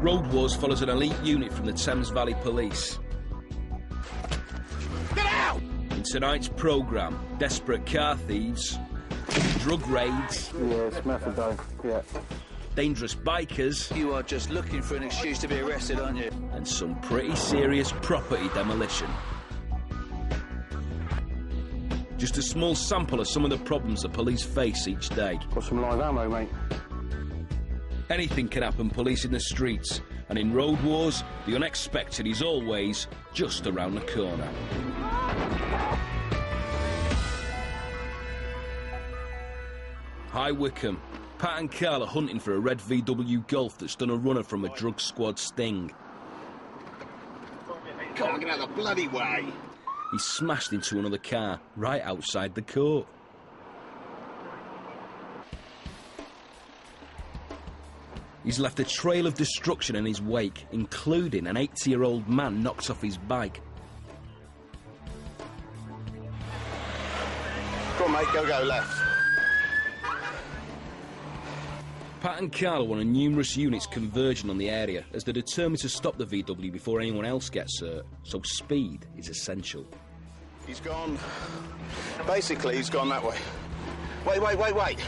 Road Wars follows an elite unit from the Thames Valley Police. Get out! In tonight's programme, desperate car thieves, drug raids... Yeah, it's methadone, yeah. Dangerous bikers... You are just looking for an excuse to be arrested, aren't you? And some pretty serious property demolition. Just a small sample of some of the problems the police face each day. Got some live ammo, mate. Anything can happen policing the streets, and in Road Wars, the unexpected is always just around the corner. Hi Wycombe. Pat and Carl are hunting for a red VW Golf that's done a runner from a drug squad sting. Come on, get out of the bloody way! He smashed into another car right outside the court. He's left a trail of destruction in his wake, including an 80-year-old man knocked off his bike. Come on, mate, go left. Pat and Carl are one of numerous units converging on the area as they're determined to stop the VW before anyone else gets hurt, so speed is essential. He's gone... Basically, he's gone that way. Wait.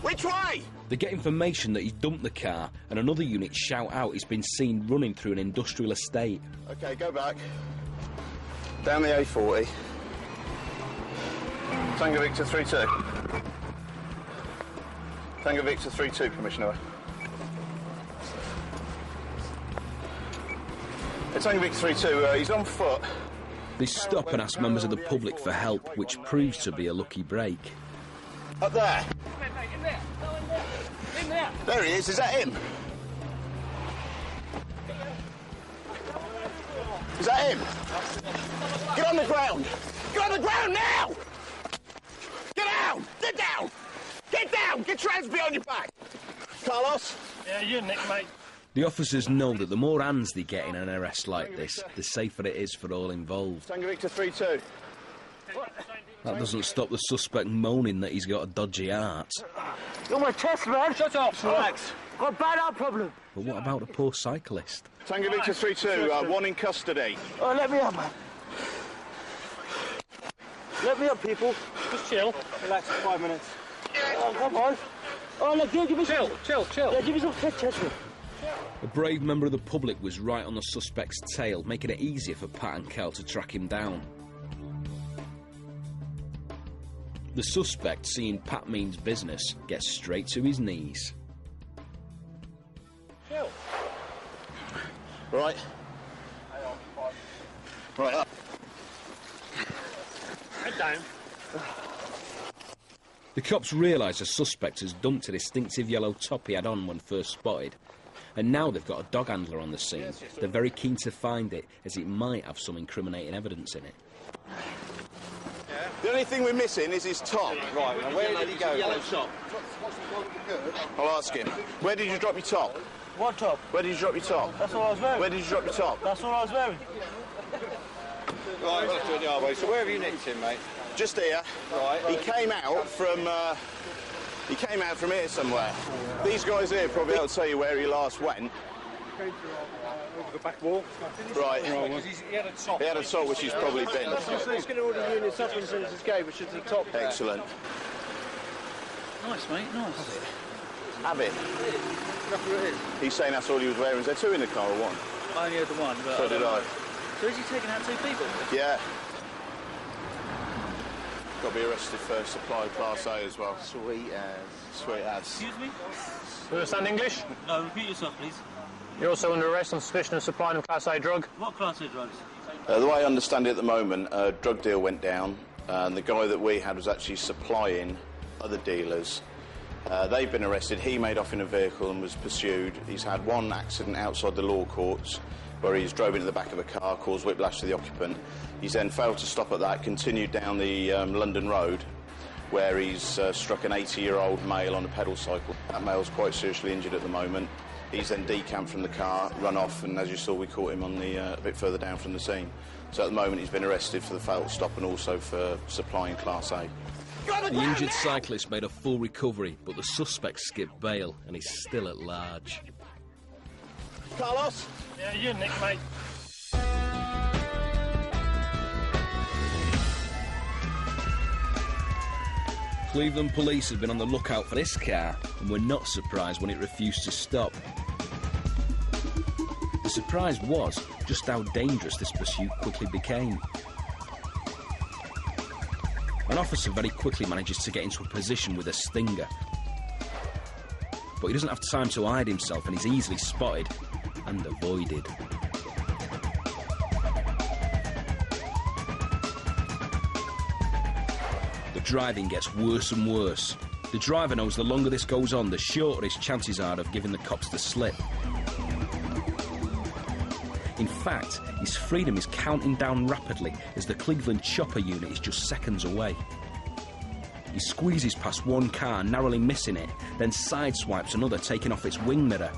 Which way? They get information that he's dumped the car, and another unit shout out he's been seen running through an industrial estate. OK, go back. Down the A40. Tango Victor 3-2. Tango Victor 3-2, Commissioner. Tango Victor 3-2, he's on foot. They stop and ask members of the public for help, which proves to be a lucky break. Up there. In there. No, in there. There he is that him? Is that him? Get on the ground! Get on the ground now! Get down! Get down! Get down! Get your hands behind your back! Carlos? Yeah, you Nick, mate. The officers know that the more hands they get in an arrest like this, the safer it is for all involved. Tango Victor 3-2. That doesn't stop the suspect moaning that he's got a dodgy heart. You're my test, man. Shut up. Relax. Got a bad heart problem. But what about the poor cyclist? Tango Victor 3-2, one in custody. Oh, let me up, man. Let me up, people. Just chill. Relax for 5 minutes. Oh, come on. Oh, look, give me some... Chill. Yeah, give me some test. A brave member of the public was right on the suspect's tail, making it easier for Pat and Cal to track him down. The suspect, seeing Pat means business, gets straight to his knees. Chill. Right. Right up. Head down. The cops realise the suspect has dumped a distinctive yellow top he had on when first spotted. And now they've got a dog handler on the scene. They're very keen to find it, as it might have some incriminating evidence in it. The only thing we're missing is his top. Right, now where did he go? Yellow top. I'll ask him. Where did you drop your top? What top? Where did you drop your top? That's what I was wearing. Where did you drop your top? That's what I was wearing. Right, let's do it the other way. So where have you nicked him, mate? Just here. Right. He came out from... He came out from here somewhere. These guys here probably able to tell you where he last went. Over the back wall. Right. He had a top. He had a top which he's probably been. He's going to order units up and send us his gate, which is the top there. Excellent. Nice, mate, nice. Have it. That's what it is. He's saying that's all he was wearing. Is there two in the car or one? I only had the one, but... So did I. So is he taking out two people? Yeah. Got to be arrested for supply Class A as well. Sweet as. Sweet as. Excuse me? You understand English? No, repeat yourself, please. You're also under arrest on suspicion of supplying of Class A drug. What class of drugs? The way I understand it at the moment, a drug deal went down, and the guy that we had was actually supplying other dealers. They've been arrested. He made off in a vehicle and was pursued. He's had one accident outside the law courts where he's drove into the back of a car, caused whiplash to the occupant. He's then failed to stop at that, continued down the London Road, where he's struck an 80-year-old male on a pedal cycle. That male's quite seriously injured at the moment. He's then decamped from the car, run off, and as you saw, we caught him on the a bit further down from the scene. So at the moment, he's been arrested for the fatal stop and also for supplying Class A. The injured cyclist made a full recovery, but the suspect skipped bail and is still at large. Carlos? Yeah, you Nick, mate. Cleveland police have been on the lookout for this car and were not surprised when it refused to stop. The surprise was just how dangerous this pursuit quickly became. An officer very quickly manages to get into a position with a stinger. But he doesn't have time to hide himself and he's easily spotted and avoided. The driving gets worse and worse. The driver knows the longer this goes on, the shorter his chances are of giving the cops the slip. In fact, his freedom is counting down rapidly as the Cleveland chopper unit is just seconds away. He squeezes past one car, narrowly missing it, then sideswipes another, taking off its wing mirror.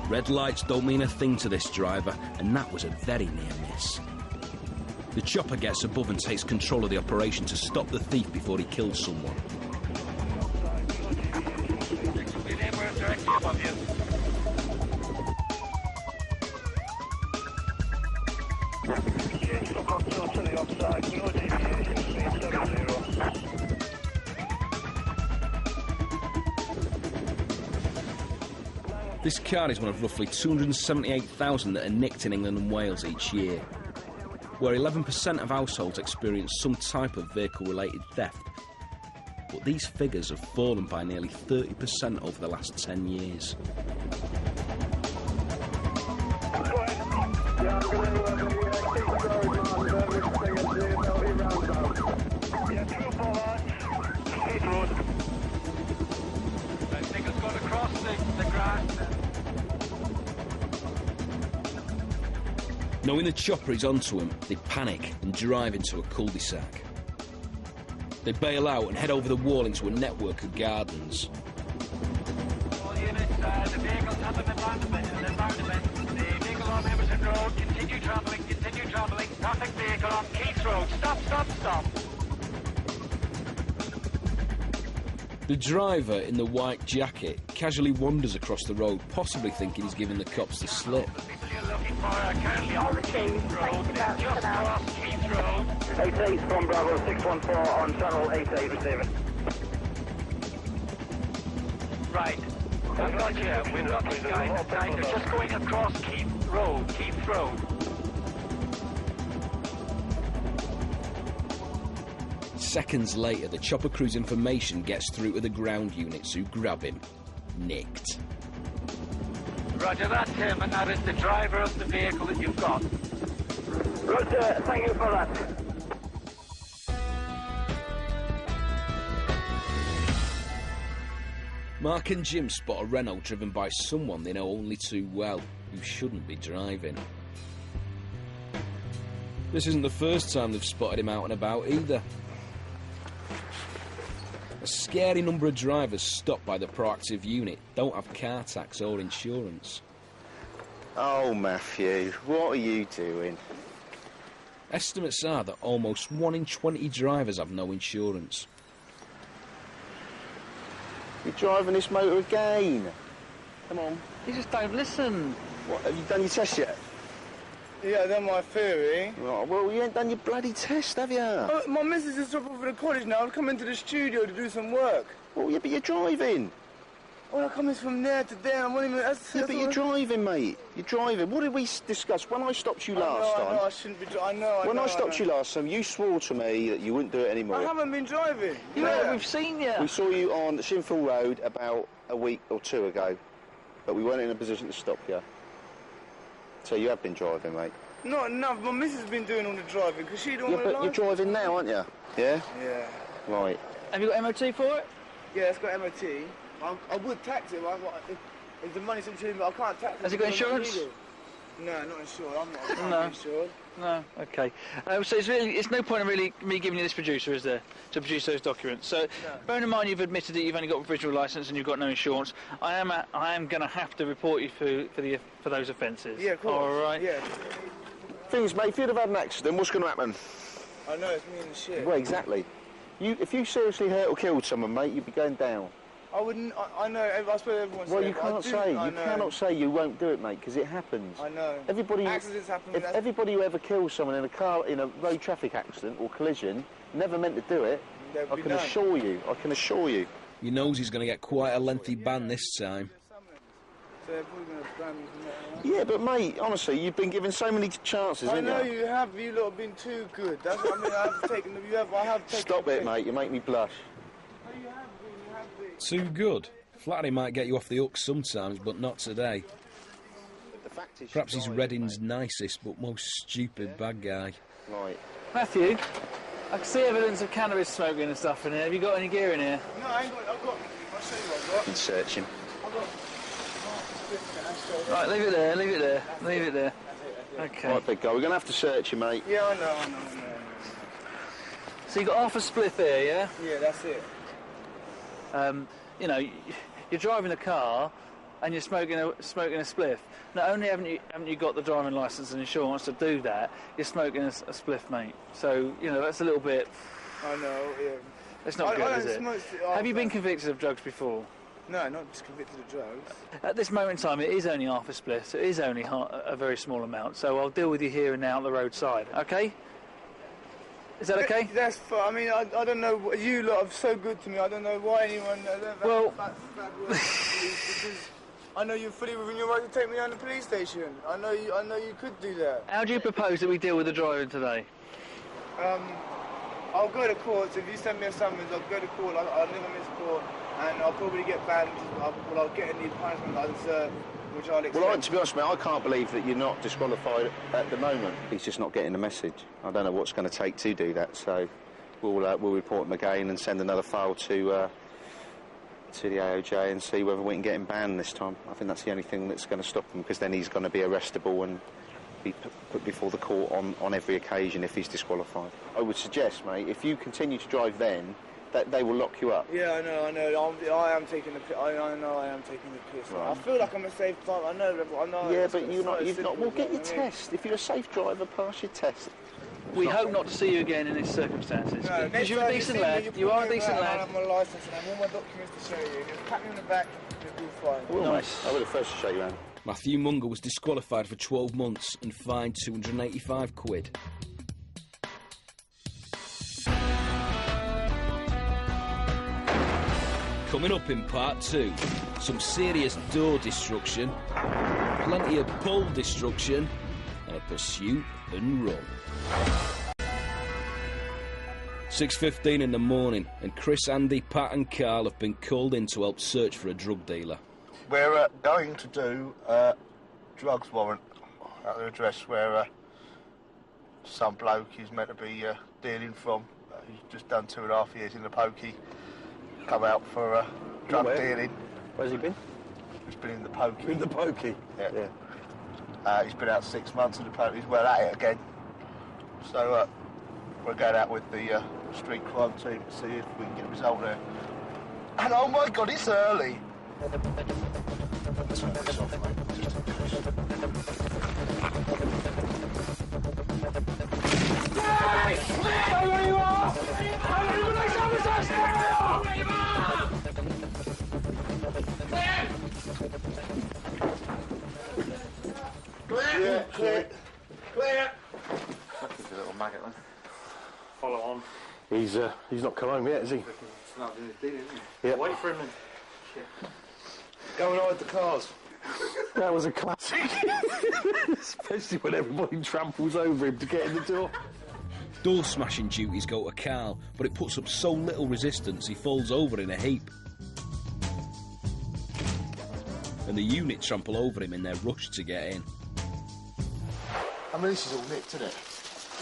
Red lights don't mean a thing to this driver, and that was a very near miss. The chopper gets above and takes control of the operation to stop the thief before he kills someone. This car is one of roughly 278,000 that are nicked in England and Wales each year, where 11% of households experience some type of vehicle-related theft. But these figures have fallen by nearly 30% over the last 10 years. Knowing the chopper is onto them, they panic and drive into a cul-de-sac. They bail out and head over the wall into a network of gardens. All units, the vehicles have an abandonment. The vehicle on Emerson Road, continue travelling. Traffic vehicle on Keith Road, stop. The driver in the white jacket casually wanders across the road, possibly thinking he's giving the cops the slip. You're looking for currently on Keith Road, just across Keith Road. 88 from Bravo 614 on channel 88 receiving. Right. We've got this guy. They're just going across Keith Road. Seconds later, the chopper crew's information gets through to the ground units who grab him. Nicked. Roger that, Tim, and that is the driver of the vehicle that you've got. Roger, thank you for that. Mark and Jim spot a Renault driven by someone they know only too well, who shouldn't be driving. This isn't the first time they've spotted him out and about either. A scary number of drivers stopped by the proactive unit don't have car tax or insurance. Oh, Matthew, what are you doing? Estimates are that almost 1 in 20 drivers have no insurance. You're driving this motor again. Come on. You just don't listen. What, have you done your test yet? Yeah, I've done my theory. Oh, well, you ain't done your bloody test, have you? Oh, my missus is dropped off at the college now. I've come into the studio to do some work. Well, yeah, but you're driving. Well, I'm coming from there to there. I'm only... Yeah, but you're driving, mate. You're driving. What did we discuss? When I stopped you last time... I know, I shouldn't be... I know. When I stopped you last time, you swore to me that you wouldn't do it anymore. I haven't been driving. Yeah, we've seen you. We saw you on Shinfield Road about a week or two ago, but we weren't in a position to stop you. So you have been driving, mate. Not enough. My missus has been doing all the driving because she don't want to... Yeah, but you're driving now, aren't you? Yeah? Yeah. Right. Have you got MOT for it? Yeah, it's got MOT. I would tax it, if the money's in tune, but I can't tax it. Has it got insurance? No, not insured. I'm No. not insured. No. Okay. So it's no point in really me giving you this producer, is there, to produce those documents? So, bearing in mind you've admitted that you've only got a provisional licence and you've got no insurance, I am going to have to report you for those offences. Yeah, of course. All right. Yeah. Things, mate, if you'd have had an accident, what's going to happen? I know, it's me and the shit. Well, exactly. If you seriously hurt or killed someone, mate, you'd be going down. I wouldn't. I know. I suppose everyone's. Well, you can't say. You cannot say you won't do it, mate, because it happens. I know. Everybody. Accidents happen. If everybody who ever kills someone in a car, in a road traffic accident or collision, never meant to do it. I can assure you. I can assure you. He knows he's going to get quite a lengthy ban this time. So they're probably going to ban me from that. Yeah, but mate, honestly, you've been given so many chances, haven't you? I know you have. You lot have been too good. That's what I mean. I have taken. I have taken. Stop it, mate. You make me blush. No, you have been. You have been. Too good. Flattery might get you off the hook sometimes, but not today. The fact is, Perhaps he's Reading's nicest but most stupid bad guy. Right. Matthew, I can see evidence of cannabis smoking and stuff in here. Have you got any gear in here? No, I ain't got. I've got. I'll show you what I've got. Been searching. I've got. Right, leave it there, leave it there, leave it there. Okay. Right, big guy, we're going to have to search you, mate. Yeah, I know. So you got half a spliff here, yeah? Yeah, that's it. You know, you're driving a car and you're smoking a spliff. Not only haven't you got the driving licence and insurance to do that, you're smoking a spliff, mate. So you know that's a little bit. I know. Yeah. It's not good, is it? Oh, Have you been convicted of drugs before? No, not just convicted of drugs. At this moment in time, it is only half a spliff, so it is only a very small amount. So I'll deal with you here and now on the roadside, okay? Is that okay? That's fine. I mean, I don't know. You lot are so good to me. I don't know why anyone. Well, bad words, because I know you're fully within your right to take me down to the police station. I know you could do that. How do you propose that we deal with the driving today? I'll go to court. So if you send me a summons, I'll go to court. I'll never miss court, and I'll probably get banned. I'll get any punishment I deserve, which I'll accept. Well, to be honest, mate, I can't believe that you're not disqualified at the moment. He's just not getting the message. I don't know what's going to take to do that, so we'll report him again and send another file to the AOJ and see whether we can get him banned this time. I think that's the only thing that's going to stop him, because then he's going to be arrestable and be put before the court on every occasion if he's disqualified. I would suggest, mate, if you continue to drive then, that they will lock you up. Yeah, I know. I am taking the piss. I know I am taking the piss. Right. I feel like I'm a safe driver. I know. Yeah, but you've not. Well, get your test. If you're a safe driver, pass your test. We hope not to see you again in these circumstances. No, because you're a decent lad. You are a decent lad. I have my licence and I have all my documents to show you. Just pat me on the back, you'll be fine. Well, nice. I would have first to show you around. Matthew Munger was disqualified for 12 months and fined £285. Coming up in part 2, some serious door destruction, plenty of pole destruction, and a pursuit and run. 6:15 in the morning, and Chris, Andy, Pat and Carl have been called in to help search for a drug dealer. We're going to do drugs warrant at the address where some bloke is meant to be dealing from. He's just done 2.5 years in the pokey. Come out for drug dealing. Where's he been? He's been in the pokey. In the pokey? Yeah. He's been out 6 months in the pokey. He's well at it again. So we're going out with the street crime team to see if we can get a result there. And oh my God, it's early. Turn this off, mate. Just in case. Hey! Stay where you are! Hey, you police officers, stay where you are! Clear! Clear. Clear! That's a little maggot then. Follow on. He's not come home yet, is he? It's not doing his deal, isn't he? Yeah. Wait for him then. Go and hide the cars. That was a classic. Especially when everybody tramples over him to get in the door. Door smashing duties go to Carl, but it puts up so little resistance he falls over in a heap. And the unit trample over him in their rush to get in. I mean, this is all nicked, isn't it?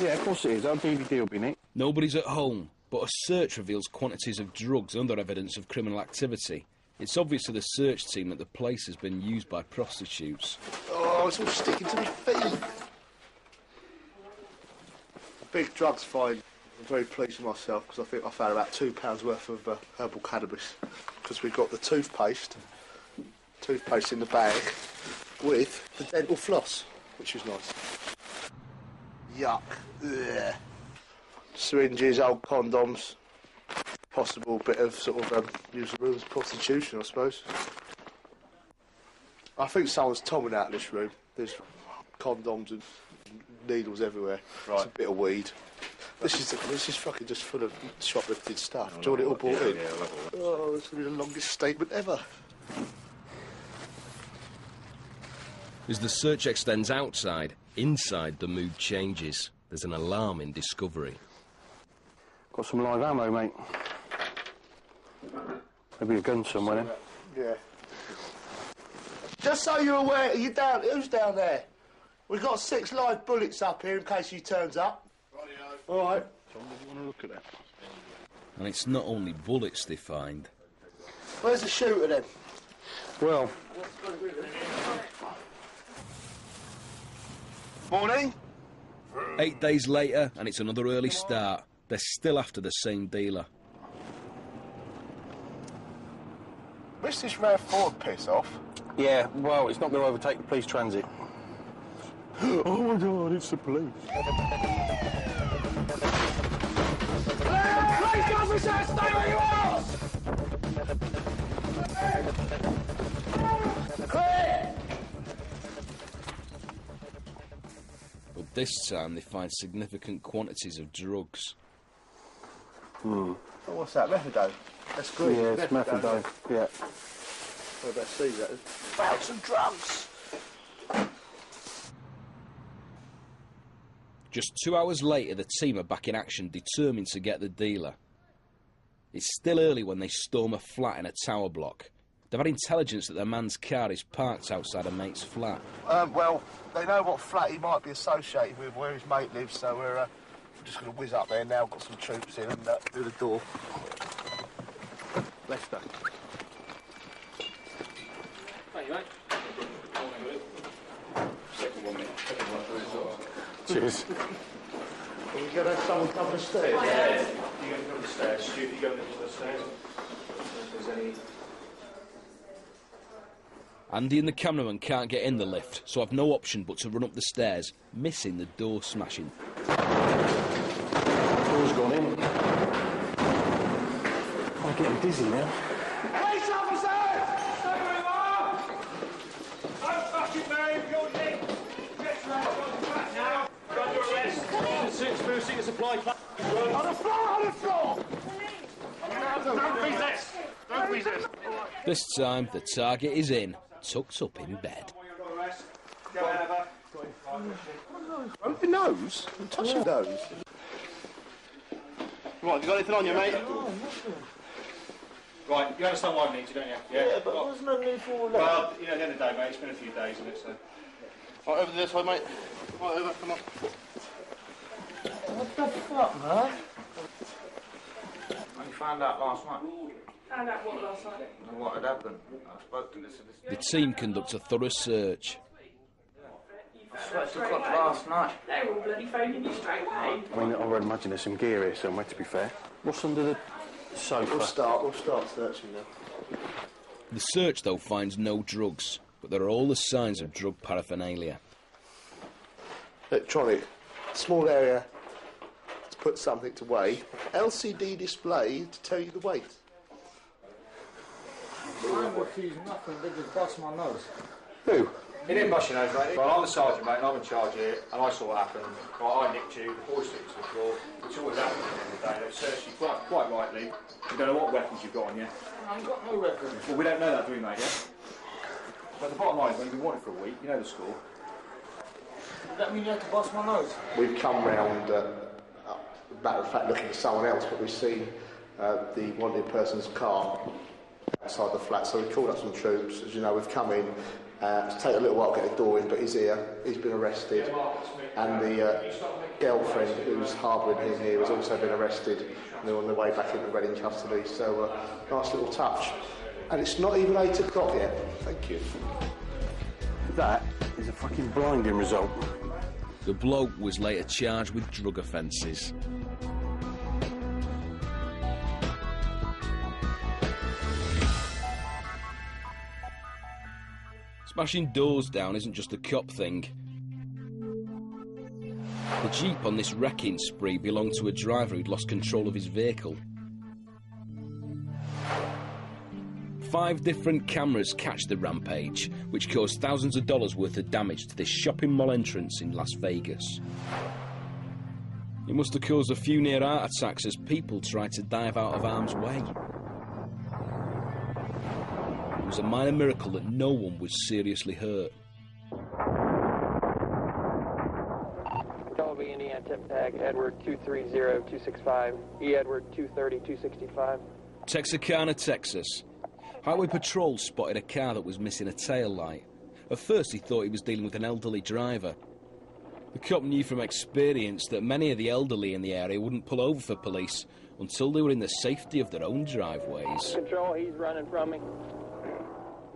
Yeah, of course it is. Our DVD will be nicked. Nobody's at home, but a search reveals quantities of drugs and other evidence of criminal activity. It's obvious to the search team that the place has been used by prostitutes. Oh, it's all sticking to my feet. A big drugs find. I'm very pleased with myself because I think I found about £2 worth of herbal cannabis. Because we've got the toothpaste in the bag with the dental floss, which is nice. Yuck. Ugh. Syringes, old condoms. possible bit of sort of use the room as prostitution, I suppose. I think someone's tomming out of this room. There's condoms and needles everywhere. Right. It's a bit of weed. This is fucking just full of shoplifted stuff. Do you want it all brought in? Oh, this will be the longest statement ever. As the search extends outside, inside the mood changes. There's an alarming discovery. Got some live ammo, mate. Maybe a gun somewhere then. Yeah. Just so you're aware, who's down there? We've got 6 live bullets up here in case he turns up. All right. John, did you want to look at that? And it's not only bullets they find. Where's the shooter then? Well, morning. 8 days later, and it's another early start. They're still after the same dealer. Where's this RAV4 piss off? yeah, well, it's not going to overtake the police transit. Oh my God, it's the police. Police officer, stay where you are! Clear! But this time they find significant quantities of drugs. Oh, what's that? Methadone? That's green. Yeah, it's methadone. Yeah. I better see that. Found some drugs. Just 2 hours later, the team are back in action, determined to get the dealer. It's still early when they storm a flat in a tower block. They've had intelligence that their man's car is parked outside a mate's flat. Well, they know what flat he might be associated with, where his mate lives, so we're just going to whiz up there now, got some troops in and do the door. Left hand. Thank you, mate. Cheers. Are we going to have someone come the stairs? Yeah. You go up the stairs. Stu, you go up the stairs. If there's any... Andy and the cameraman can't get in the lift, so I've no option but to run up the stairs, missing the door smashing. Door's gone in. I'm getting dizzy now. Police officer! Stay where you are! Don't fucking move, you're Nick! Get to the flat now! Got your arrest! Six boosting a supply plane. On the floor, on the floor! Don't resist! Don't resist! This time, the target is in, tucked up in bed. Open nose? Touch your nose. Right, you got anything on you, mate? Right, you understand what I need to, don't you? Yeah, but there's no need for all that. Well, you know, at the end of the day, mate, it's been a few days, isn't it, so... Right, over this way, mate. Right, over, come on. What the fuck, man? You found out last night? Found out what last night? What had happened? I spoke to this. The team conducts a thorough search. I slept till last night. They're all bloody phoning you straight away. I mean, I would imagine there's some gear here somewhere, to be fair. What's under the sofa? We'll start searching now. The search, though, finds no drugs, but there are all the signs of drug paraphernalia. Electronic. Small area to put something to weigh. LCD display to tell you the weight. I ain't refusing nothing, they just bust my nose. Who? He didn't bust your nose, mate. Well, I'm the sergeant, mate, and I'm in charge here, and I saw what happened. Right, I nicked you, the boys took you to the floor, which always happens at the end of the day. They've searched you quite rightly. We don't know what weapons you've got on you. I ain't got no weapons. Well, we don't know that, do we, mate, yeah? But the bottom line is, when you've been wanted for a week, you know the score. Does that mean you had to bust my nose? We've come round, matter of fact, looking for someone else, but we've seen the wanted person's car outside the flat, so we called up some troops. As you know, we've come in. It's taken a little while to get the door in, but he's here. He's been arrested, and the girlfriend who's harbouring him here has also been arrested. And they're on their way back into Reading custody. So nice little touch. And it's not even 8 o'clock yet. Thank you. That is a fucking blinding result. The bloke was later charged with drug offences. Smashing doors down isn't just a cop thing. The Jeep on this wrecking spree belonged to a driver who'd lost control of his vehicle. 5 different cameras catch the rampage, which caused thousands of dollars worth of damage to this shopping mall entrance in Las Vegas. It must have caused a few near heart attacks as people tried to dive out of harm's way. It was a minor miracle that no one was seriously hurt. Colby, Indiana, tip tag, Edward 230265, E. Edward 230-265. Texarkana, Texas. Highway Patrol spotted a car that was missing a tail light. At first he thought he was dealing with an elderly driver. The cop knew from experience that many of the elderly in the area wouldn't pull over for police until they were in the safety of their own driveways. Control, he's running from me.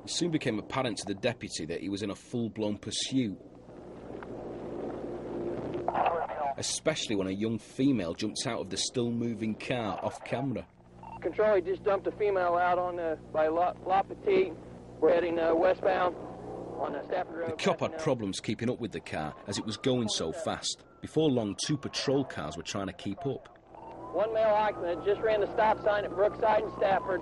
It soon became apparent to the deputy that he was in a full-blown pursuit, especially when a young female jumped out of the still-moving car off camera. Control, he just dumped a female out on by La Petite. We're heading westbound on Stafford Road. The cop had problems keeping up with the car as it was going so fast. Before long, 2 patrol cars were trying to keep up. One male occupant just ran the stop sign at Brookside and Stafford.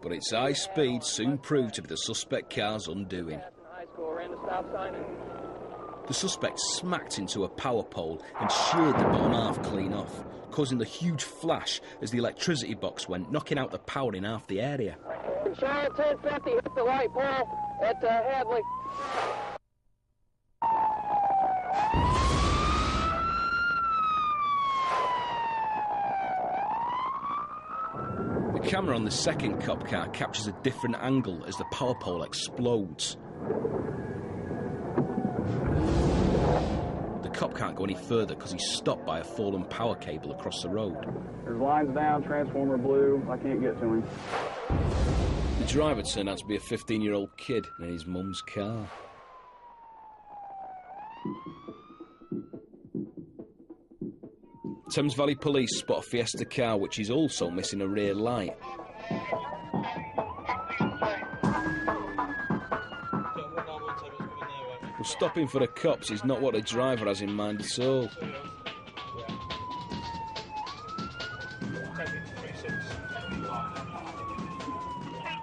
But its high speed soon proved to be the suspect car's undoing. High school ran the stop sign and... The suspect smacked into a power pole and sheared the bottom half clean off, causing the huge flash as the electricity box went, knocking out the power in half the area. Control 1050 hit the light pole at Hadley. The camera on the second cop car captures a different angle as the power pole explodes. The cop can't go any further because he's stopped by a fallen power cable across the road. There's lines down, transformer blue, I can't get to him. The driver turned out to be a 15-year-old kid in his mum's car. Thames Valley Police spot a Fiesta car which is also missing a rear light. Well, stopping for the cops is not what the driver has in mind at all.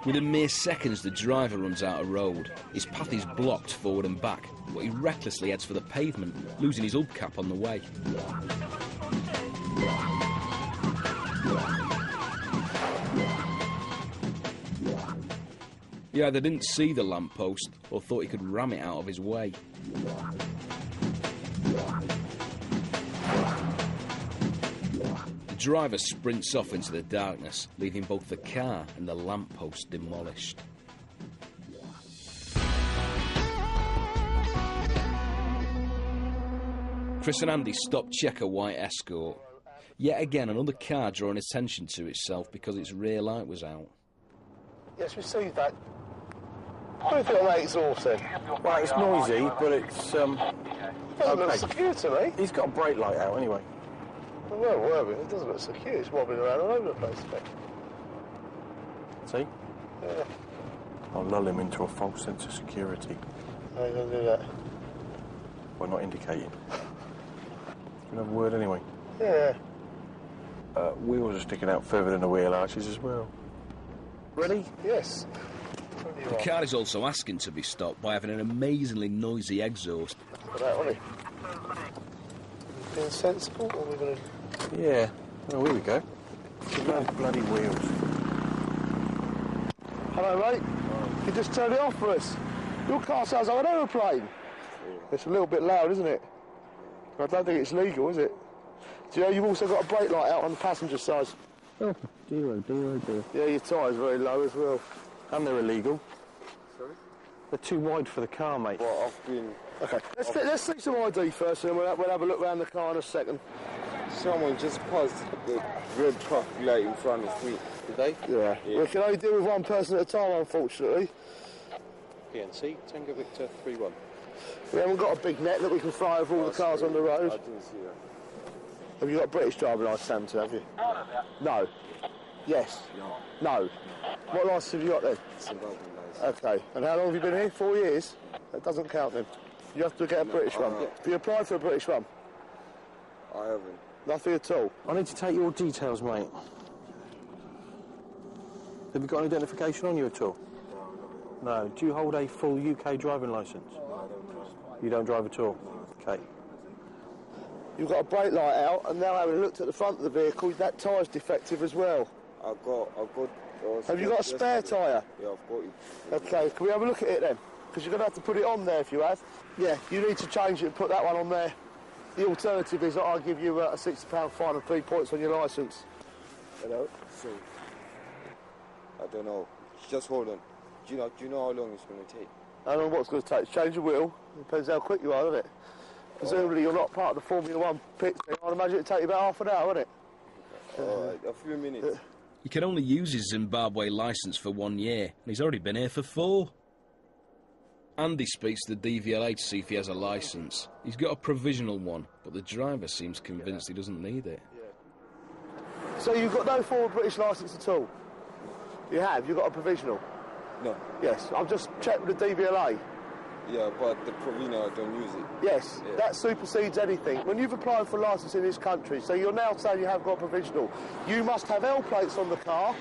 Within mere seconds, the driver runs out of road. His path is blocked forward and back, but he recklessly heads for the pavement, losing his hubcap on the way. He either didn't see the lamppost or thought he could ram it out of his way. The driver sprints off into the darkness, leaving both the car and the lamppost demolished. Chris and Andy stop check a white Escort. Yet again, another car drawing attention to itself because its rear light was out. Yes, we see that. What do you think of that exhaust then? Well, it's noisy, but it's, Doesn't look secure to me. He's got a brake light out anyway. Well, it doesn't look secure. It's wobbling around all over the place. See? Yeah. I'll lull him into a false sense of security. How are you going to do that? By not indicating. Can I have a word anyway? Yeah. Wheels are sticking out further than the wheel arches as well. Ready? Yes. The car is also asking to be stopped by having an amazingly noisy exhaust. Look at that, wasn't he? Being sensible, or are we going to... Yeah. Oh, here we go. Look at those bloody wheels. Hello, mate. You just turned it off for us. Your car sounds like an aeroplane. It's a little bit loud, isn't it? I don't think it's legal, is it? Do you know you've also got a brake light out on the passenger side? Oh, dear. Yeah, your tyre's very low as well. And they're illegal. Sorry? They're too wide for the car, mate. Well, I've been... OK, let's see some ID first, and then we'll have a look around the car in a second. Someone just passed the red traffic light in front of me. Did they? Yeah. We can only deal with one person at a time, unfortunately. PNC, Tango Victor 31. We haven't got a big net that we can fly over all the cars on the road. I didn't see that. Have you got a British driving licence, Sam, too, have you? No. Yes. No. What licence have you got then? OK. And how long have you been here? 4 years? That doesn't count then. You have to get a British one. Have you applied for a British one? I haven't. Nothing at all? I need to take your details, mate. Have you got an identification on you at all? No. Do you hold a full UK driving licence? No, I don't drive. You don't drive at all? Okay. You've got a brake light out, and now having looked at the front of the vehicle, that tyre's defective as well. I've got. Have you got a spare tyre? Yeah, I've got it. Okay, can we have a look at it then? Because you're going to have to put it on there if you have. Yeah, you need to change it and put that one on there. The alternative is that I give you a £60 fine and 3 points on your licence. Hello? So, I don't know. Just hold on. Do you know how long it's going to take? I don't know what it's going to take. Change the wheel. Depends how quick you are, doesn't it? Presumably you're not part of the Formula 1 pit. I'd imagine it'd take you about half an hour, wouldn't it? Alright, a few minutes. He can only use his Zimbabwe licence for 1 year, and he's already been here for 4. Andy speaks to the DVLA to see if he has a licence. He's got a provisional one, but the driver seems convinced he doesn't need it. So you've got no forward British licence at all? You have? You've got a provisional? No. Yes, I've just checked with the DVLA. Yeah, but the provisional, I don't use it. Yes, yeah. That supersedes anything. When you've applied for a licence in this country, so you're now saying you have got a provisional, you must have L plates on the car,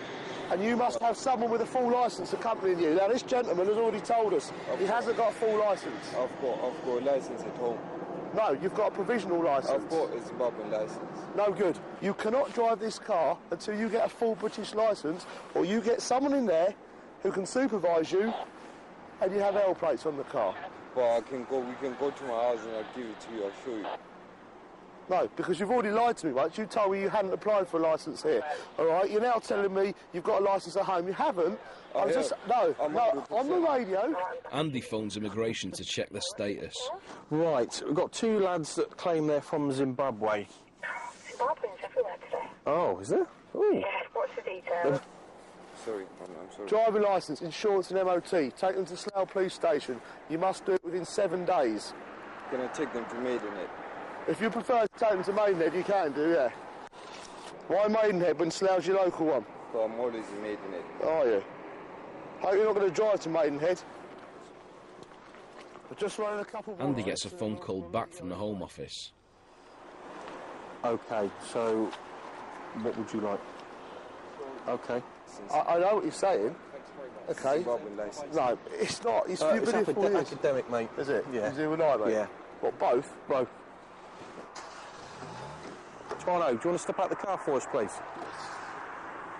and you must have someone with a full licence accompanying you. Now, this gentleman has already told us he hasn't got a full licence. I've got a licence at home. No, you've got a provisional licence. I've got a Zimbabwean licence. No good. You cannot drive this car until you get a full British licence, or you get someone in there who can supervise you, and you have L plates on the car. But we can go to my house and I'll give it to you, I'll show you. No, because you've already lied to me, mate. You told me you hadn't applied for a licence here. All right, you're now telling me you've got a licence at home. You haven't. I'm on the radio. Andy phones immigration to check the status. Right, we've got 2 lads that claim they're from Zimbabwe. Zimbabweans everywhere today. Oh, is there? Ooh. Yeah, what's the details? Sorry, I'm sorry. Driving licence, insurance and MOT. Take them to Slough Police Station. You must do it within 7 days. Can I take them to Maidenhead? If you prefer to take them to Maidenhead, you can do, yeah. Why Maidenhead when Slough's your local one? Well, I'm always in Maidenhead. Are you? Hope you're not going to drive to Maidenhead. We're just running a couple of... Andy gets a phone call back from the Home Office. OK, so what would you like? OK. I know what you're saying. OK. Zimbabwean licence. No, it's not. It's academic, mate. Is it? Yeah. Is it with I, mate? Yeah. What, both? Both. Toronto, do you want to step out the car for us, please?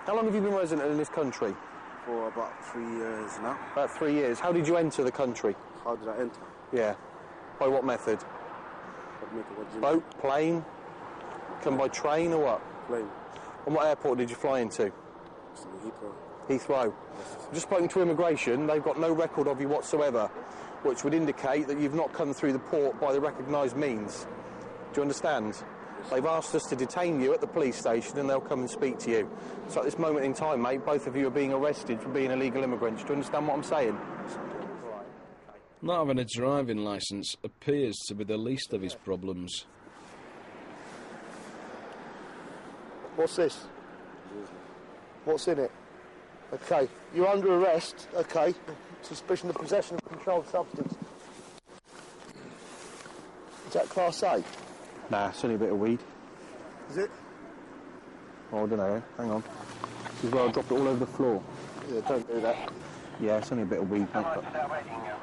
How long have you been resident in this country? For about 3 years now. About 3 years. How did you enter the country? How did I enter? Yeah. By what method? Boat, plane? Come by train or what? Plane. And what airport did you fly into? Heathrow. Heathrow. I've just spoken to immigration. They've got no record of you whatsoever, which would indicate that you've not come through the port by the recognised means. Do you understand? They've asked us to detain you at the police station and they'll come and speak to you. So at this moment in time, mate, both of you are being arrested for being illegal immigrants. Do you understand what I'm saying? Not having a driving licence appears to be the least of his problems. What's this? What's in it? OK, you're under arrest, OK. Suspicion of possession of controlled substance. Is that Class A? Nah, it's only a bit of weed. Is it? Oh, I don't know. Hang on. As well, I dropped it all over the floor. Yeah, don't do that. Yeah, it's only a bit of weed, mate.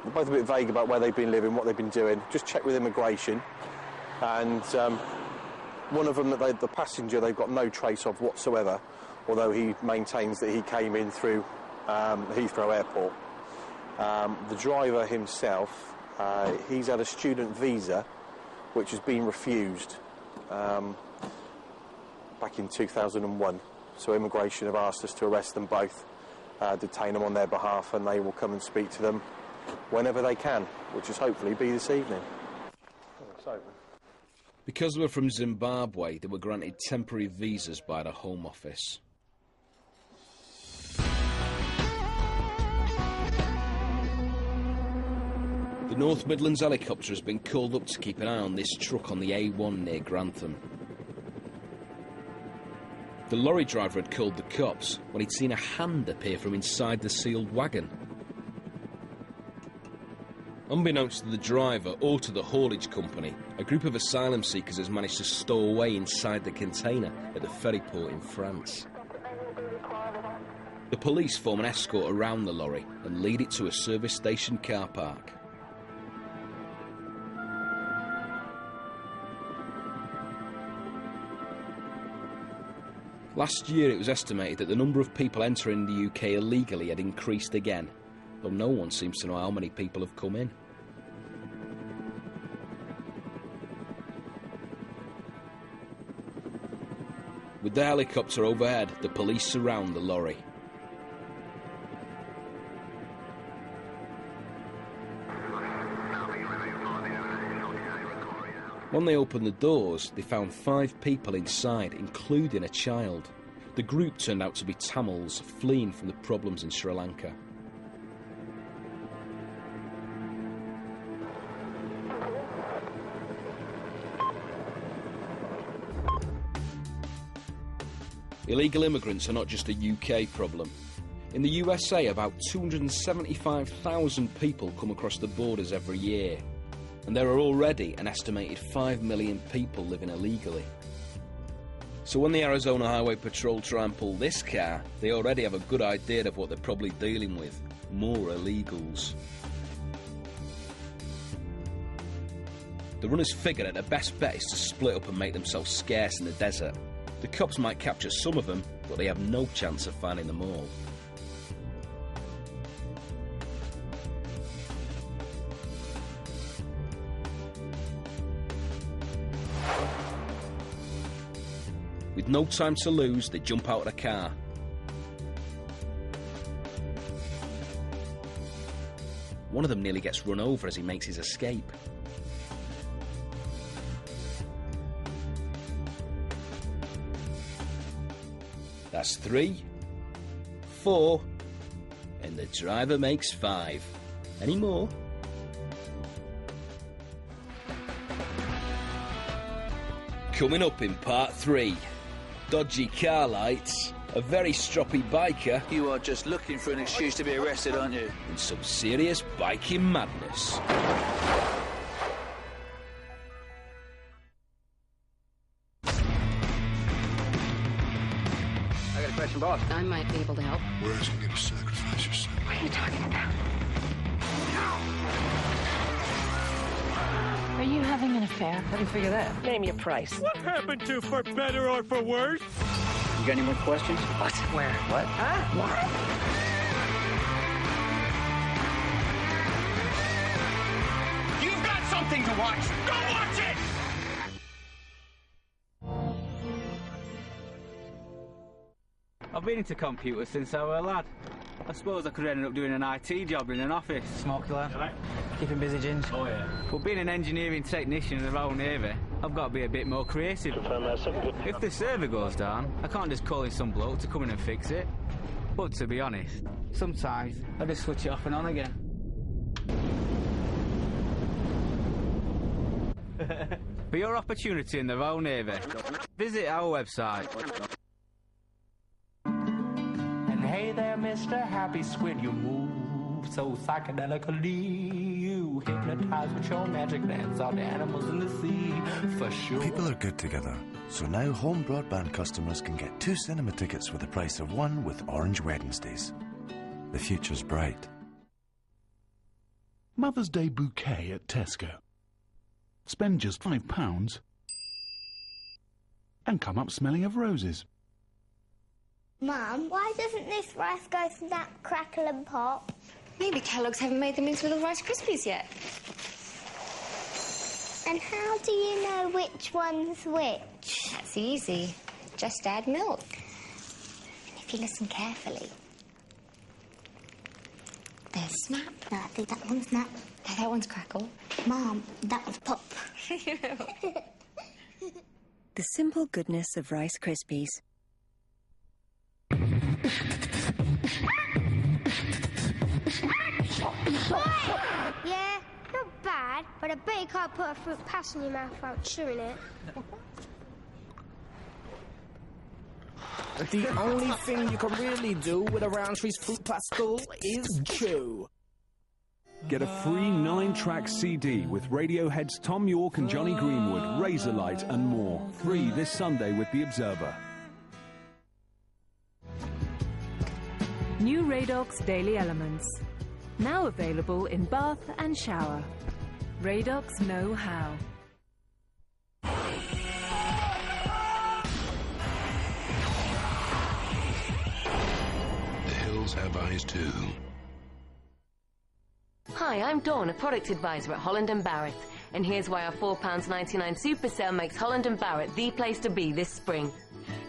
They're both a bit vague about where they've been living, what they've been doing. Just check with immigration. And one of them, the passenger, they've got no trace of whatsoever, although he maintains that he came in through Heathrow Airport. The driver himself, he's had a student visa, which has been refused back in 2001. So immigration have asked us to arrest them both, detain them on their behalf, and they will come and speak to them whenever they can, which is hopefully be this evening. Because they were from Zimbabwe, they were granted temporary visas by the Home Office. The North Midlands helicopter has been called up to keep an eye on this truck on the A1 near Grantham. The lorry driver had called the cops when he'd seen a hand appear from inside the sealed wagon. Unbeknownst to the driver or to the haulage company, a group of asylum seekers has managed to stow away inside the container at the ferry port in France. The police form an escort around the lorry and lead it to a service station car park. Last year it was estimated that the number of people entering the UK illegally had increased again, though no one seems to know how many people have come in. With the helicopter overhead, the police surround the lorry. When they opened the doors, they found 5 people inside, including a child. The group turned out to be Tamils fleeing from the problems in Sri Lanka. Illegal immigrants are not just a UK problem. In the USA, about 275,000 people come across the borders every year, and there are already an estimated 5 million people living illegally. So when the Arizona Highway Patrol try and pull this car, they already have a good idea of what they're probably dealing with: more illegals. The runners figure that the best bet is to split up and make themselves scarce in the desert. The cops might capture some of them, but they have no chance of finding them all. With no time to lose, they jump out of the car. One of them nearly gets run over as he makes his escape. That's 3, 4, and the driver makes 5. Any more? Coming up in part 3, dodgy car lights, a very stroppy biker. You are just looking for an excuse to be arrested, aren't you? And some serious biking madness. Boss. I might be able to help. We're asking you to sacrifice yourself. What are you talking about? Are you having an affair? How do you figure that? Name your price. What happened to for better or for worse? You got any more questions? What? Where? What? Huh? What? You've got something to watch. Go watch it! I've been into computers since I was a lad. I suppose I could end up doing an IT job in an office. Smoky lad. Keeping busy, Ginge. Oh, yeah. But being an engineering technician in the Royal Navy, I've got to be a bit more creative. If the server goes down, I can't just call in some bloke to come in and fix it. But to be honest, sometimes I just switch it off and on again. For your opportunity in the Royal Navy, visit our website. Hey there, Mr. Happy Squid, you move so psychedelically. You hypnotize with your magic dance all the animals in the sea, for sure. People are good together, so now home broadband customers can get 2 cinema tickets for the price of 1 with Orange Wednesdays. The future's bright. Mother's Day bouquet at Tesco. Spend just £5 and come up smelling of roses. Mum, why doesn't this rice go snap, crackle and pop? Maybe Kellogg's haven't made them into little Rice Krispies yet. And how do you know which one's which? That's easy. Just add milk. And if you listen carefully. There's Snap. No, I think that one's Snap. No, that one's Crackle. Mum, that one's Pop. The simple goodness of Rice Krispies. Yeah, not bad, but I bet you can't put a fruit pass in your mouth without chewing it. The only thing you can really do with a Roundtree's fruit pastel is chew. Get a free 9-track CD with Radiohead's Tom York and Johnny Greenwood, Razorlight and more. Free this Sunday with The Observer. New Radox Daily Elements. Now available in bath and shower. Radox know how. The hills have eyes too. Hi, I'm Dawn, a product advisor at Holland & Barrett. And here's why our £4.99 super sale makes Holland & Barrett the place to be this spring.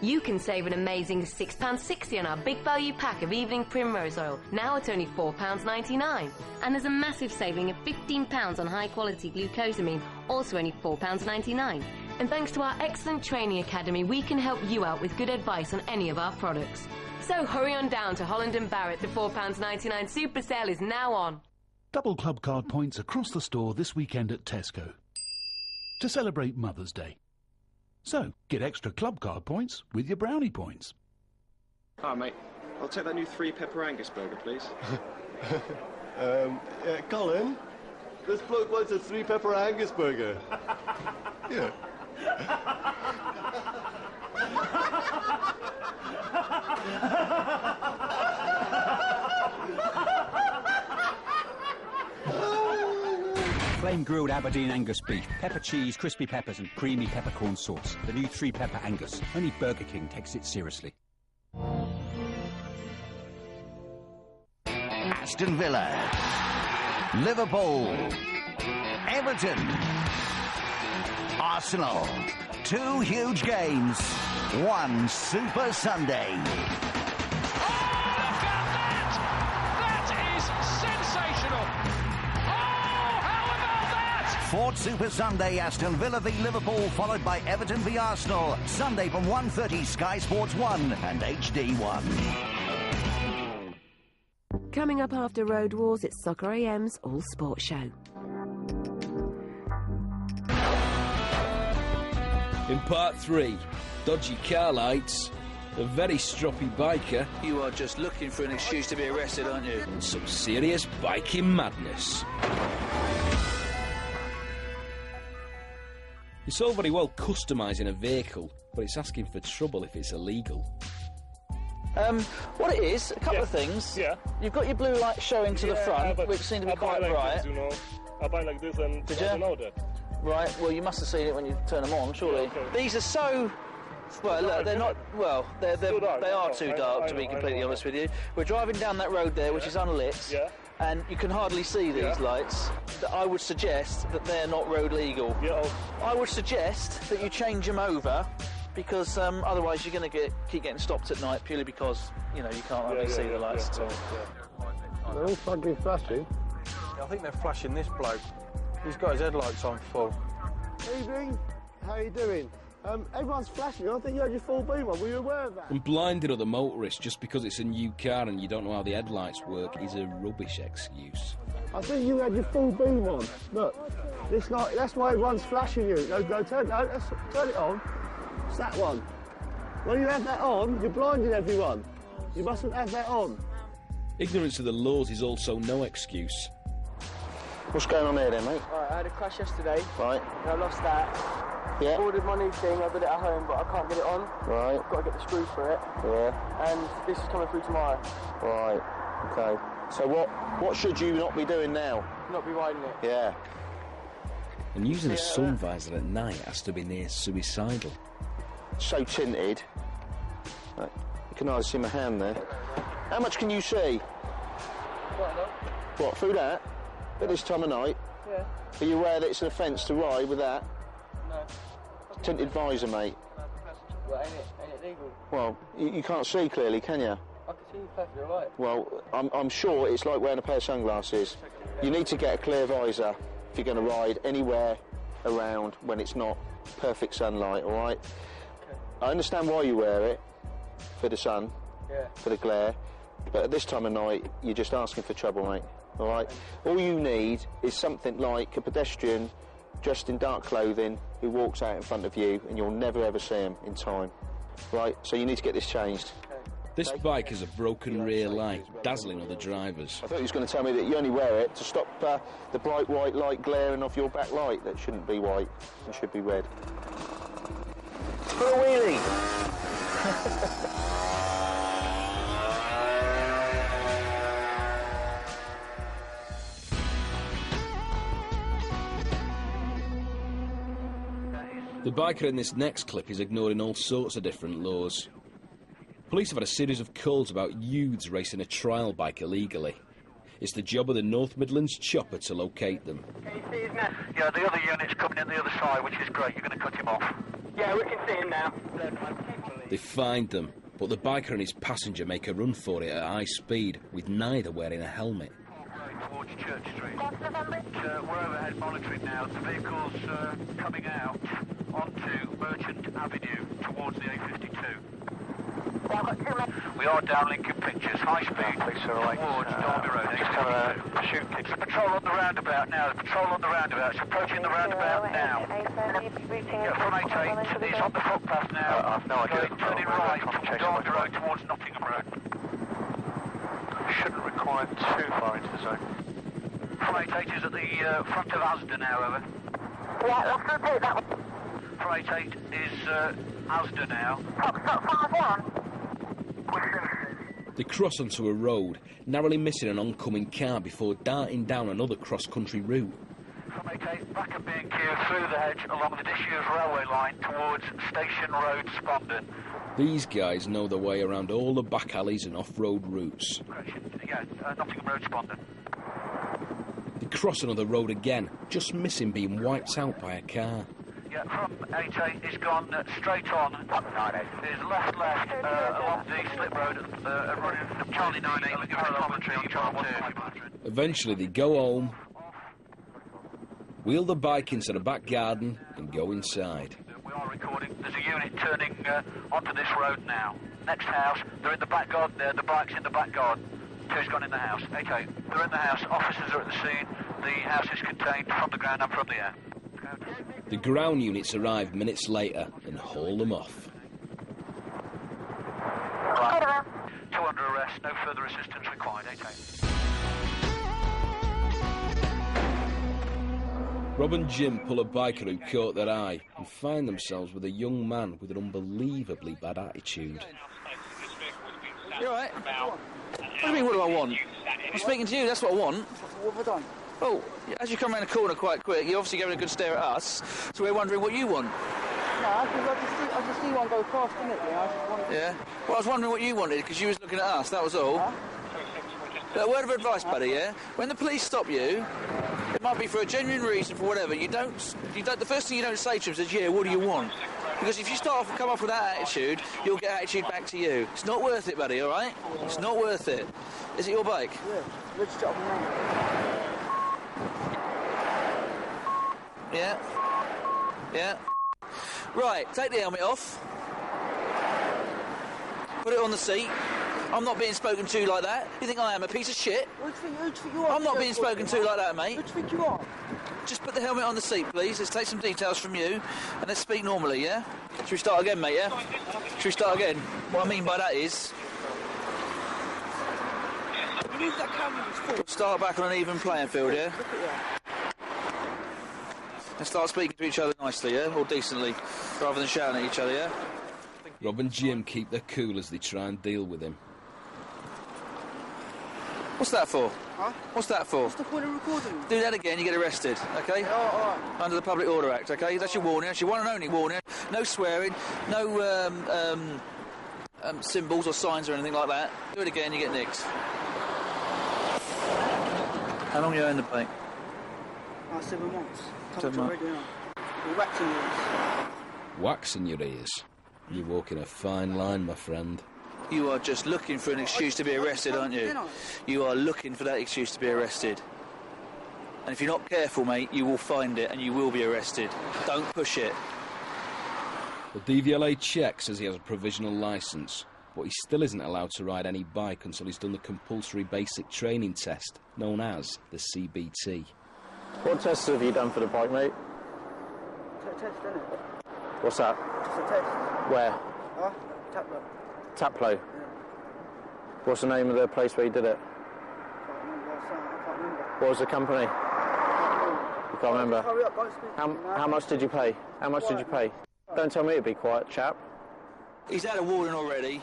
You can save an amazing £6.60 on our big value pack of evening primrose oil, now at only £4.99. And there's a massive saving of £15 on high quality glucosamine, also only £4.99. And thanks to our excellent training academy, we can help you out with good advice on any of our products. So hurry on down to Holland & Barrett, the £4.99 super sale is now on. Double club card points across the store this weekend at Tesco to celebrate Mother's Day. So, get extra club card points with your brownie points. Hi, mate. I'll take that new 3-pepper Angus burger, please. Colin, this bloke wants a 3-pepper Angus burger. Yeah. Flame grilled Aberdeen Angus beef, pepper cheese, crispy peppers and creamy peppercorn sauce. The new 3-pepper Angus. Only Burger King takes it seriously. Aston Villa, Liverpool, Everton, Arsenal. 2 huge games, 1 Super Sunday. Ford Super Sunday, Aston Villa v Liverpool, followed by Everton v Arsenal. Sunday from 1:30, Sky Sports 1 and HD1. Coming up after Road Wars, it's Soccer AM's All Sport Show. In part 3, dodgy car lights, a very stroppy biker. You are just looking for an excuse to be arrested, aren't you? And some serious biking madness. It's all very well customising a vehicle, but it's asking for trouble if it's illegal. What it is, a couple of things. Yeah. You've got your blue light showing to the front, which seem to be quite bright. This, I buy like this and Did you? I don't know that. Right, well, you must have seen it when you turn them on, surely. Yeah, okay. These are so... Well, look, they're not... Well, they are too dark, to be completely honest with you. We're driving down that road there, which is unlit. Yeah. And you can hardly see these lights. I would suggest that they're not road legal. Yeah. I would suggest that you change them over, because otherwise you're going to keep getting stopped at night purely because you can't hardly see the lights at all. They're all fucking flashing. I think they're flashing this bloke. He's got his headlights on full. Evening. How you doing? Everyone's flashing. I think you had your full beam on. Were you aware of that? And blinding other motorists just because it's a new car and you don't know how the headlights work is a rubbish excuse. I think you had your full beam on. Look, this light, that's why everyone's flashing you. Turn it on. It's that one. When you have that on, you're blinding everyone. You mustn't have that on. Ignorance of the laws is also no excuse. What's going on here then, mate? Right, I had a crash yesterday. Right. And I lost that. Yeah. Ordered my new thing, I did it at home, but I can't get it on. Right. Got to get the screws for it. Yeah. And this is coming through tomorrow. Right. Okay. So what should you not be doing now? Not be riding it. Yeah. And using a sun visor at night has to be near suicidal. So tinted. Right. You can hardly see my hand there. How much can you see? What, through that? At this time of night? Yeah. Are you aware that it's an offence to ride with that? No. Tinted visor, mate. Well, ain't it legal? Well, you can't see clearly, can you? I can see perfectly all right. Well, I'm sure it's like wearing a pair of sunglasses. You need to get a clear visor if you're going to ride anywhere around when it's not perfect sunlight, all right? Okay. I understand why you wear it, for the sun, for the glare, but at this time of night, you're just asking for trouble, mate, all right? All you need is something like a pedestrian dressed in dark clothing who walks out in front of you and you'll never ever see him in time, right? So you need to get this changed. This bike has a broken rear light, dazzling other drivers. I thought he was going to tell me that you only wear it to stop the bright white light glaring off your back light. That shouldn't be white, it should be red. For a wheelie! The biker in this next clip is ignoring all sorts of different laws. Police have had a series of calls about youths racing a trial bike illegally. It's the job of the North Midlands chopper to locate them. Yeah, the other unit's coming in the other side, which is great. You're going to cut him off. Yeah, we can see him now. They find them, but the biker and his passenger make a run for it at high speed, with neither wearing a helmet. Towards Church Street. We're overhead monitoring now. The vehicle's coming out onto Merchant Avenue towards the A52. We are downlinking pictures, high speed, towards Derby Road. Just have a shoot. It's a patrol on the roundabout now. The patrol on the roundabout. It's approaching the roundabout now. Yeah, from 88, it's on the footpath now. I've no idea. Turning right from Derby Road towards Nottingham Road. Shouldn't require too far into the zone. From 88 is at the front of Asda now, over. Yeah, let's repeat that one. From 88 is Asda now. Foxtrot 51. They cross onto a road, narrowly missing an oncoming car before darting down another cross-country route. From 88, back at B&Q, through the hedge, along the disused railway line towards Station Road, Spondon. These guys know their way around all the back alleys and off-road routes. Yeah, Nottingham Road, Spondon. They cross another road again, just missing being wiped out by a car. Yeah, from 88, it's gone straight on. It's left, along the slip road, running from Charlie 98 with commentary on Charlie 2. Eventually they go home, wheel the bike into the back garden and go inside. We are recording. There's a unit turning onto this road now. Next house, they're in the back garden there, the bike's in the back garden. Two's gone in the house. Okay, they're in the house, officers are at the scene, the house is contained from the ground and from the air. The ground units arrive minutes later and haul them off. Right. 2 under arrest, no further assistance required. Okay. Rob and Jim pull a biker who caught their eye and find themselves with a young man with an unbelievably bad attitude. You alright? What do you mean, what do I want? I'm speaking to you, that's what I want. What have I done? Oh, as you come around the corner quite quick, you're obviously giving a good stare at us, so we're wondering what you want. No, because I just see one go past, didn't it? I just wanted... Yeah? Well, I was wondering what you wanted, because you was looking at us, that was all. Huh? A word of advice, buddy, yeah? When the police stop you, it might be for a genuine reason, for whatever, you don't, the first thing you don't say to them is, yeah, what do you want? Because if you come off with that attitude, you'll get attitude back to you. It's not worth it, buddy, all right? It's not worth it. Is it your bike? Yeah, register up and running. Yeah. Yeah. Right, take the helmet off. Put it on the seat. I'm not being spoken to like that. You think I am a piece of shit? Who do you think you are? I'm not being spoken to like that, mate. Who do you think you are? Just put the helmet on the seat, please. Let's take some details from you, and let's speak normally, yeah? Should we start again, mate, yeah? Should we start again? What I mean by that is... That camera was full. Start back on an even playing field, yeah? Look at that. And start speaking to each other nicely, yeah? Or decently, rather than shouting at each other, yeah? Rob and Jim keep their cool as they try and deal with him. What's that for? Huh? What's that for? What's the point of recording? Do that again, you get arrested, okay? Yeah, all right. Under the Public Order Act, okay? That's your warning. That's your one and only warning. No swearing, no symbols or signs or anything like that. Do it again, you get nicked. How long you own the bike? 7 months. 7 months. Waxing ears. Waxing your ears? You're walking a fine line, my friend. You are just looking for an excuse to be arrested, aren't you? You are looking for that excuse to be arrested. And if you're not careful, mate, you will find it and you will be arrested. Don't push it. The DVLA check says he has a provisional licence, but he still isn't allowed to ride any bike until he's done the compulsory basic training test, known as the CBT. What tests have you done for the bike, mate? Test, isn't it? What's that? Just a test. Where? Huh? Taplow. Taplow? Yeah. What's the name of the place where you did it? I can't remember. What was the company? You can't remember? Hurry up, don't speak to me, man. How much did you pay? How much did you pay? Don't tell me to be quiet, chap. He's had a warning already.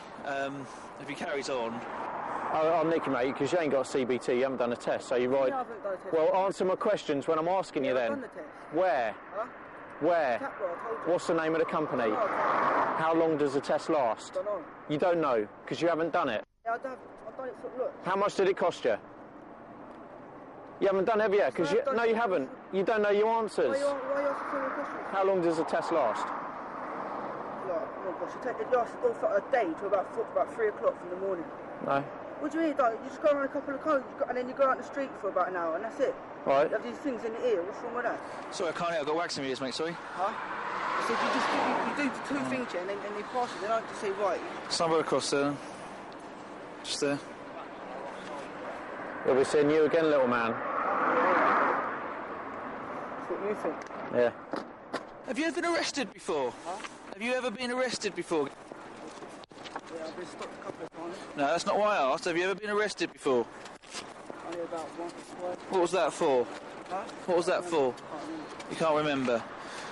If he carries on... I'll nick you, mate, because you ain't got a CBT, you haven't done a test, so you ride... I haven't done a test. Well, answer my questions when I'm asking you then. I've done the test. Where? Huh? Where? Tap bar, I told you. What's the name of the company? How long does the test last? Don't know. You don't know, because you haven't done it. Yeah, I've done it for, look. How much did it cost you? You haven't done it yet, because no, you haven't. You don't know your answers. Why are you asking so many questions? How long does the test last? Look, oh my gosh, it lasts all for a day to about 3 o'clock in the morning. No. What do you mean, you just go around a couple of cones and then you go out in the street for about an hour and that's it. Right. You have these things in the ear, what's wrong with that? Sorry, I can't hear, I've got wax in my ears, mate, sorry. Huh? I said you do the 2 things here and then you pass it, then I just say, right. Somewhere across there. Just there. We'll be seeing you again, little man. That's what you think. Yeah. Have you ever been arrested before? Huh? Have you ever been arrested before? Yeah, I've been stopped a couple of times. No, that's not why I asked. Have you ever been arrested before? Only about once or twice. What was that for? Huh? What was that for? You can't remember.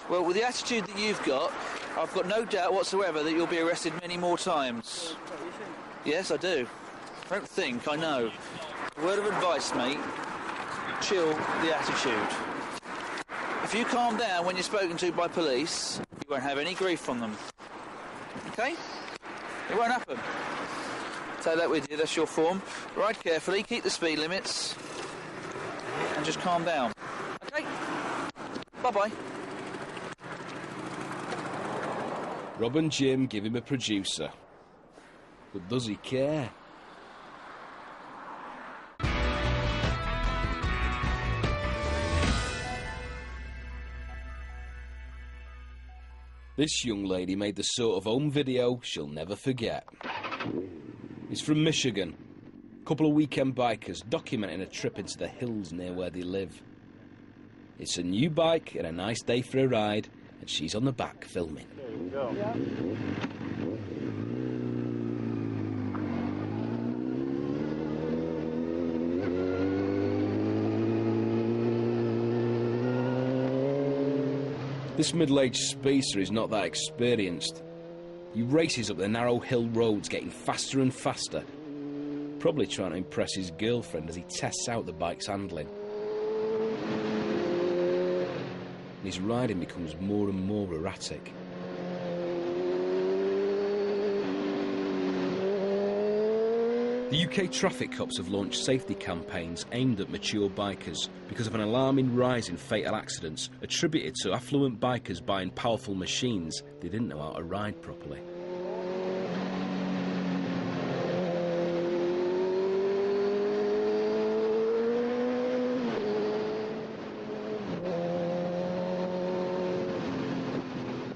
Well, with the attitude that you've got, I've got no doubt whatsoever that you'll be arrested many more times. What do you think? Yes, I do. I don't think, I know. Word of advice, mate. Chill the attitude. If you calm down when you're spoken to by police, you won't have any grief from them. Okay? It won't happen. Take that with you, that's your form. Ride carefully, keep the speed limits, and just calm down. Okay? Bye-bye. Rob and Jim give him a producer. But does he care? This young lady made the sort of home video she'll never forget. It's from Michigan. A couple of weekend bikers documenting a trip into the hills near where they live. It's a new bike and a nice day for a ride, and she's on the back filming. There you go. Yeah. This middle-aged speedster is not that experienced. He races up the narrow hill roads, getting faster and faster, probably trying to impress his girlfriend as he tests out the bike's handling. And his riding becomes more and more erratic. The UK traffic cops have launched safety campaigns aimed at mature bikers because of an alarming rise in fatal accidents attributed to affluent bikers buying powerful machines they didn't know how to ride properly.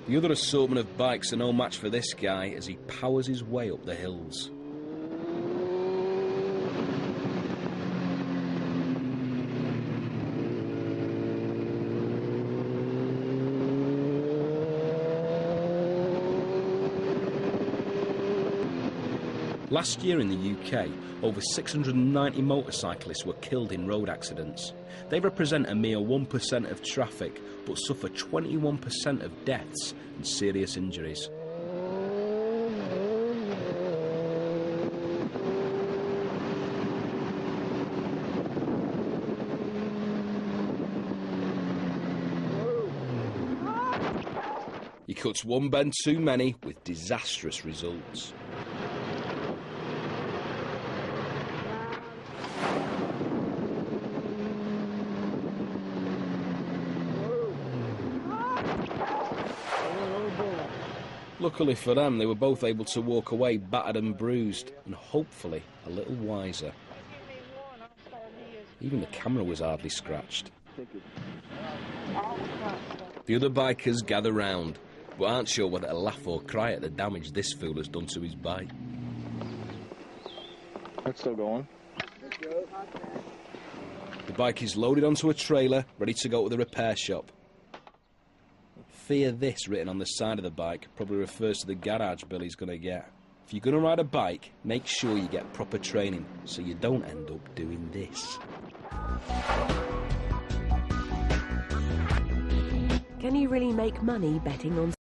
The other assortment of bikes are no match for this guy as he powers his way up the hills. Last year in the UK, over 690 motorcyclists were killed in road accidents. They represent a mere 1% of traffic, but suffer 21% of deaths and serious injuries. He cuts one bend too many with disastrous results. Luckily for them, they were both able to walk away battered and bruised, and hopefully a little wiser. Even the camera was hardly scratched. The other bikers gather round, but aren't sure whether to laugh or cry at the damage this fool has done to his bike. It's still going. The bike is loaded onto a trailer, ready to go to the repair shop. Fear this written on the side of the bike probably refers to the garage bill he's going to get. If you're going to ride a bike, make sure you get proper training so you don't end up doing this. Can you really make money betting on